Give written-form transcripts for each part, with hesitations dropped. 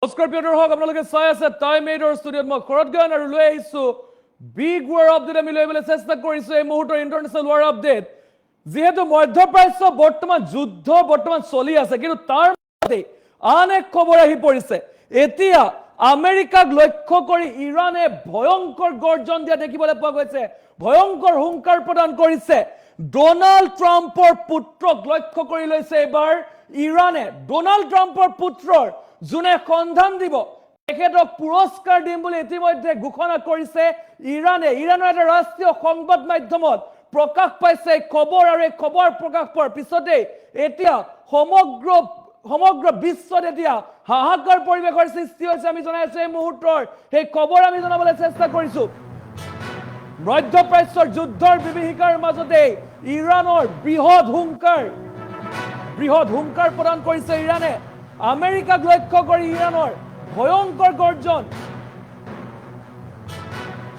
নমস্কাৰ দৰ্শক আপোনালোকে চাই আছে টাইম 8ৰ ষ্টুডিঅ'ত মই খৰদ গান আৰু লৈ আহিছো বিগ ৱাৰ আপডেট আমি লৈ আহিবলৈ চেষ্টা কৰিছো এই মুহূৰ্তৰ ইণ্টাৰনেশ্যনেল ৱাৰ আপডেট যেহেতু মধ্যপ্ৰাচ্য বৰ্তমান যুদ্ধ বৰ্তমান চলি আছে কিন্তু তাৰ মাজতে আন এক খবৰ আহি পৰিছে এতিয়া আমেৰিকাক লক্ষ্য কৰি ইৰানে ভয়ংকৰ গৰ্জন দিয়া দেখিবলৈ পোৱা গৈছে ভয়ংকৰ হুংকাৰ প্ৰদান কৰিছে ডোনাল্ড ট্ৰাম্পৰ পুত্ৰক লক্ষ্য কৰি লৈছে এবাৰ ইৰানে ডোনাল্ড ট্ৰাম্পৰ পুত্ৰৰ জুনে সন্ধান দিব তেখেতক পুৰস্কাৰ দিম বুলি ইতিমধ্যে ঘোষণা কৰিছে ইৰানে ইৰানৰ এটা ৰাষ্ট্ৰীয় সংবাদ মাধ্যমত প্ৰকাশ পাইছে খবৰ আৰু এই খবৰ প্ৰকাশ পোৱাৰ পিছতে এতিয়া সমগ্ৰ বিশ্বত এতিয়া হাহাকাৰ পৰিৱেশৰ সৃষ্টি হৈছে আমি জনাইছো এই মুহূৰ্তৰ সেই খবৰ আমি জনাবলৈ চেষ্টা কৰিছো মধ্যপ্ৰাচ্যৰ যুদ্ধৰ বিভীষিকাৰ মাজতে ইৰানৰ বৃহৎ হুংকাৰ প্ৰদান কৰিছে ইৰানে আমেৰিকাক লক্ষ্য কৰি ইৰানৰ ভয়ংকৰ গৰ্জন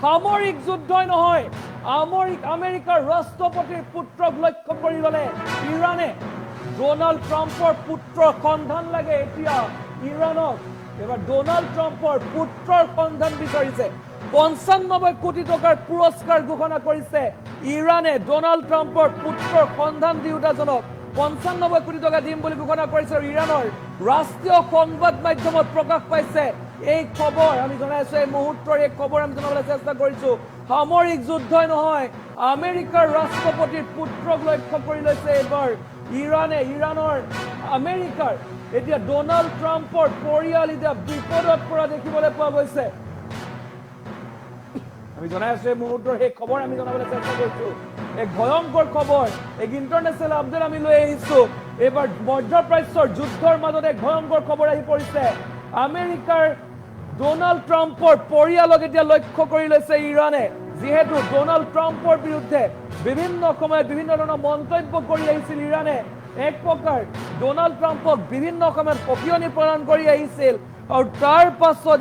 সামৰিক যুদ্ধই নহয় আমেৰিকাৰ ৰাষ্ট্ৰপতিৰ পুত্ৰক লক্ষ্য কৰি ললে ইৰানে ডোনাল্ড ট্ৰাম্পৰ পুত্ৰৰ সন্ধান লাগে এতিয়া ইৰানক এবাৰ ডোনাল্ড ট্ৰাম্পৰ পুত্ৰৰ সন্ধান বিচাৰিছে ৯৫ কোটি টকাৰ পুৰস্কাৰ ঘোষণা কৰিছে ইৰানে ডোনাল্ড ট্ৰাম্পৰ পুত্ৰৰ সন্ধান দিওঁতাজনক ৯৫ কোটি টকা দিম বুলি ঘোষণা কৰিছে ইৰানৰ ৰাষ্ট্ৰীয় সংবাদ মাধ্যমত প্ৰকাশ পাইছে এই খবৰ আমি জনাইছো এই মুহূৰ্তৰ এই খবৰ আমি জনাবলৈ চেষ্টা কৰিছো সামৰিক যুদ্ধই নহয় আমেৰিকাৰ ৰাষ্ট্ৰপতিৰ পুত্ৰক লক্ষ্য কৰি লৈছে এবাৰ ইৰানৰ আমেৰিকাৰ এতিয়া ডোনাল্ড ট্ৰাম্পৰ পৰিয়াল এতিয়া বিপদত পৰা দেখিবলৈ পোৱা গৈছে আমি জনাইছো এই মুহূৰ্তৰ সেই খবৰ আমি জনাবলৈ চেষ্টা কৰিছো এক ভয়ংকৰ খবৰ এক ইণ্টাৰনেশ্যনেল আপডেট আমি লৈ আহিছো এবাৰ মধ্যপ্ৰাচ্যৰ যুদ্ধৰ মাজত এক ভয়ংকৰ খবৰ আহি পৰিছে আমেৰিকাৰ ডোনাল্ড ট্ৰাম্পৰ পৰিয়ালক এতিয়া লক্ষ্য কৰি লৈছে ইৰানে যেহেতু ডোনাল্ড ট্ৰাম্পৰ বিৰুদ্ধে বিভিন্ন সময়ত বিভিন্ন ধৰণৰ মন্তব্য কৰি আহিছিল ইৰানে এক প্ৰকাৰ ডোনাল্ড ট্ৰাম্পক বিভিন্ন সময়ত সকিয়নি প্ৰদান কৰি আহিছিল আৰু তাৰ পাছত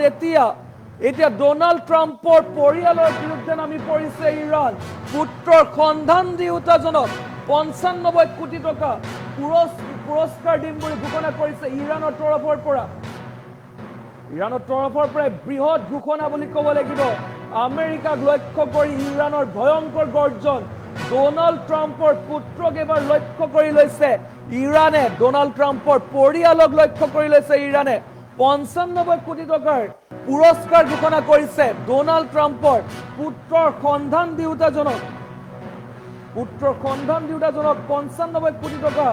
এতিয়া ডোনাল্ড ট্ৰাম্পৰ পৰিয়ালৰ বিৰুদ্ধে নামি পৰিছে ইৰাণ পুত্ৰৰ সন্ধান দিওঁতাজনক ৯৫ কোটি টকা পুৰস্কাৰ দিম বুলি ঘোষণা কৰিছে ইৰানৰ তৰফৰ পৰা বৃহৎ ঘোষণা বুলি ক'ব লাগিব আমেৰিকাক লক্ষ্য কৰি ইৰানৰ ভয়ংকৰ গৰ্জন ডোনাল্ড ট্ৰাম্পৰ পুত্ৰক এবাৰ লক্ষ্য কৰি লৈছে ইৰানে ডোনাল্ড ট্ৰাম্পৰ পৰিয়ালক লক্ষ্য কৰি লৈছে ইৰানে ৯৫ কোটি টকাৰ পুৰস্কাৰ ঘোষণা কৰিছে ডোনাল্ড ট্ৰাম্পৰ পুত্ৰৰ সন্ধান দিওঁতাজনক ৯৫ কোটি টকা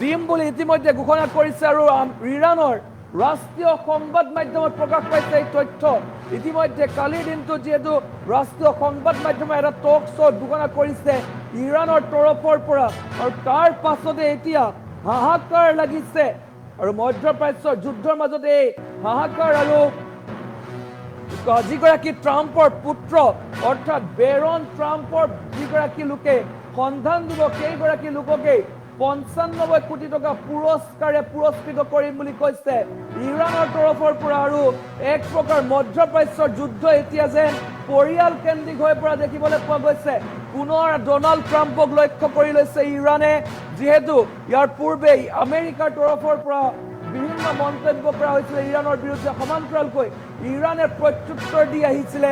দিম বুলি ইতিমধ্যে ঘোষণা কৰিছে আৰু ইৰানৰ ৰাষ্ট্ৰীয় সংবাদ মাধ্যমত প্ৰকাশ পাইছে এই তথ্য ইতিমধ্যে কালিৰ দিনটো যিহেতু ৰাষ্ট্ৰীয় সংবাদ মাধ্যমে এটা টক শ্ব' ঘোষণা কৰিছে ইৰানৰ তৰফৰ পৰা আৰু তাৰ পাছতে এতিয়া হাহাকাৰ লাগিছে আৰু মধ্যপ্ৰাচ্যৰ যুদ্ধৰ মাজতে এই হাহাকাৰ আৰু যিগৰাকী ট্ৰাম্পৰ পুত্ৰ অৰ্থাৎ বেৰন ট্ৰাম্পৰ যিগৰাকী লোকে সন্ধান দিব সেইগৰাকী লোককে ৯৫ কোটি টকা পুৰস্কাৰে পুৰস্কৃত কৰিম বুলি কৈছে ইৰানৰ তৰফৰ পৰা আৰু এক প্ৰকাৰ মধ্যপ্ৰাচ্যৰ যুদ্ধ এতিয়া যেন পৰিয়াল কেন্দ্ৰিক হৈ পৰা দেখিবলৈ পোৱা গৈছে পুনৰ ডোনাল্ড ট্ৰাম্পক লক্ষ্য কৰি লৈছে ইৰানে যিহেতু ইয়াৰ পূৰ্বে আমেৰিকাৰ তৰফৰ পৰা বিভিন্ন মন্তব্য কৰা হৈছিল ইৰানৰ বিৰুদ্ধে সমান্তৰালকৈ ইৰানে প্ৰত্যুত্তৰ দি আহিছিলে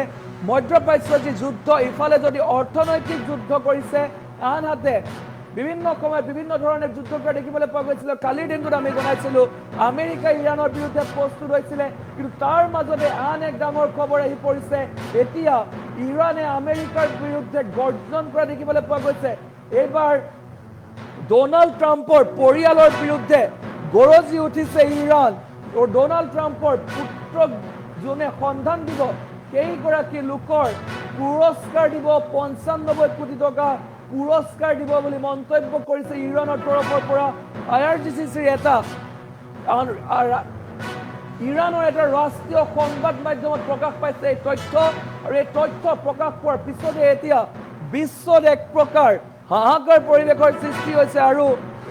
মধ্যপ্ৰাচ্যৰ যি যুদ্ধ ইফালে যদি অৰ্থনৈতিক যুদ্ধ কৰিছে আনহাতে বিভিন্ন সময়ত বিভিন্ন ধৰণৰ যুদ্ধ কৰা দেখিবলৈ পোৱা গৈছিল কালিৰ দিনটোত আমি জনাইছিলো আমেৰিকা ইৰানৰ বিৰুদ্ধে প্ৰস্তুত হৈছিলে কিন্তু তাৰ মাজতে আন এক ডাঙৰ খবৰ আহি পৰিছে এতিয়া ইৰানে আমেৰিকাৰ বিৰুদ্ধে গৰ্জন কৰা দেখিবলৈ পোৱা গৈছে এইবাৰ ডোনাল্ড ট্ৰাম্পৰ পৰিয়ালৰ বিৰুদ্ধে গৰজি উঠিছে ইৰাণ আৰু ডোনাল্ড ট্ৰাম্পৰ পুত্ৰক যোনে সন্ধান দিব সেইগৰাকী লোকৰ পুৰস্কাৰ দিব ৯৫ কোটি টকা পুৰস্কাৰ দিব বুলি মন্তব্য কৰিছে ইৰানৰ তৰফৰ পৰা IRGCৰ ইৰানৰ এটা ৰাষ্ট্ৰীয় সংবাদ মাধ্যমত প্ৰকাশ পাইছে এই তথ্য আৰু এই তথ্য প্ৰকাশ পোৱাৰ পিছতে এতিয়া বিশ্বত এক প্ৰকাৰ হাহাকাৰ পৰিৱেশৰ সৃষ্টি হৈছে আৰু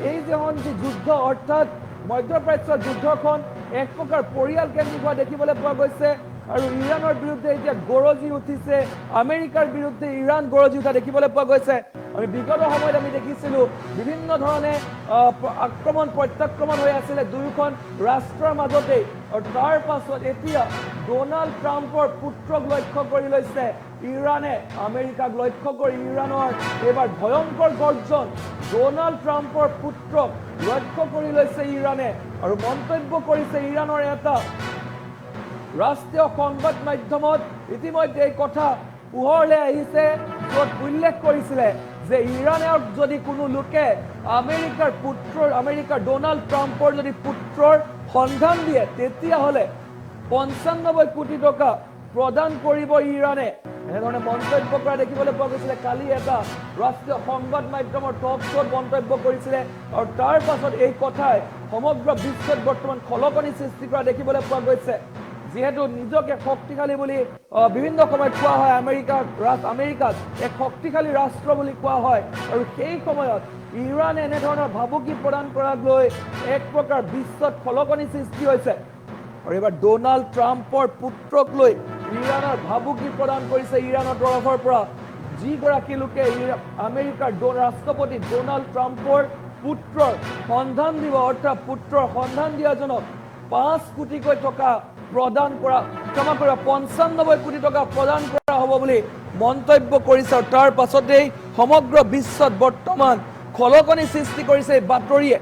এই যেখন যি যুদ্ধ অৰ্থাৎ মধ্যপ্ৰাচ্যৰ যুদ্ধখন এক প্ৰকাৰ পৰিয়াল কেন্দ্ৰিক হোৱা দেখিবলৈ পোৱা গৈছে আৰু ইৰানৰ বিৰুদ্ধে এতিয়া গৰজি উঠিছে আমেৰিকাৰ বিৰুদ্ধে ইৰাণ গৰজি উঠা দেখিবলৈ পোৱা গৈছে আমি বিগত সময়ত আমি দেখিছিলোঁ বিভিন্ন ধৰণে আক্ৰমণ প্ৰত্যাক্ৰমণ হৈ আছিলে দুয়োখন ৰাষ্ট্ৰৰ মাজতেই আৰু তাৰ পাছত এতিয়া ডোনাল্ড ট্ৰাম্পৰ পুত্ৰক লক্ষ্য কৰি লৈছে ইৰাণে আমেৰিকাক লক্ষ্য কৰি ইৰাণৰ এইবাৰ ভয়ংকৰ গৰ্জন ডোনাল্ড ট্ৰাম্পৰ পুত্ৰক লক্ষ্য কৰি লৈছে ইৰাণে আৰু মন্তব্য কৰিছে ইৰাণৰ এটা ৰাষ্ট্ৰীয় সংবাদ মাধ্যমত ইতিমধ্যে এই কথা পোহৰলৈ আহিছে য'ত উল্লেখ কৰিছিলে যে ইৰাণৰ যদি কোনো লোকে আমেৰিকাৰ ডোনাল্ড ট্ৰাম্পৰ যদি পুত্ৰৰ সন্ধান দিয়ে তেতিয়াহ'লে 95 কোটি টকা প্ৰদান কৰিব ইৰাণে এনেধৰণে মন্তব্য কৰা দেখিবলৈ পোৱা গৈছিলে কালি এটা ৰাষ্ট্ৰীয় সংবাদ মাধ্যমৰ টক শ্ব'ত মন্তব্য কৰিছিলে আৰু তাৰ পাছত এই কথাই সমগ্ৰ বিশ্বত বৰ্তমান খলকনি সৃষ্টি কৰা দেখিবলৈ পোৱা গৈছে যিহেতু নিজকে শক্তিশালী বুলি বিভিন্ন সময়ত কোৱা হয় আমেৰিকাক এক শক্তিশালী ৰাষ্ট্ৰ বুলি কোৱা হয় আৰু সেই সময়ত ইৰাণে এনেধৰণৰ ভাবুকি প্ৰদান কৰাক লৈ এক প্ৰকাৰ বিশ্বত খলকনি সৃষ্টি হৈছে আৰু এইবাৰ ডোনাল্ড ট্ৰাম্পৰ পুত্ৰক লৈ ইৰাণৰ ভাবুকি প্ৰদান কৰিছে ইৰাণৰ তৰফৰ পৰা যিগৰাকী লোকে আমেৰিকাৰ ৰাষ্ট্ৰপতি ডোনাল্ড ট্ৰাম্পৰ পুত্ৰৰ সন্ধান দিব অৰ্থাৎ পুত্ৰৰ সন্ধান দিয়াজনক 5 কোটিকৈ টকা প্ৰদান কৰা ক্ষমা কৰা 95 কোটি টকা প্ৰদান কৰা হ'ব বুলি মন্তব্য কৰিছে আৰু তাৰ পাছতেই সমগ্ৰ বিশ্বত বৰ্তমান খলকনি সৃষ্টি কৰিছে এই বাতৰিয়ে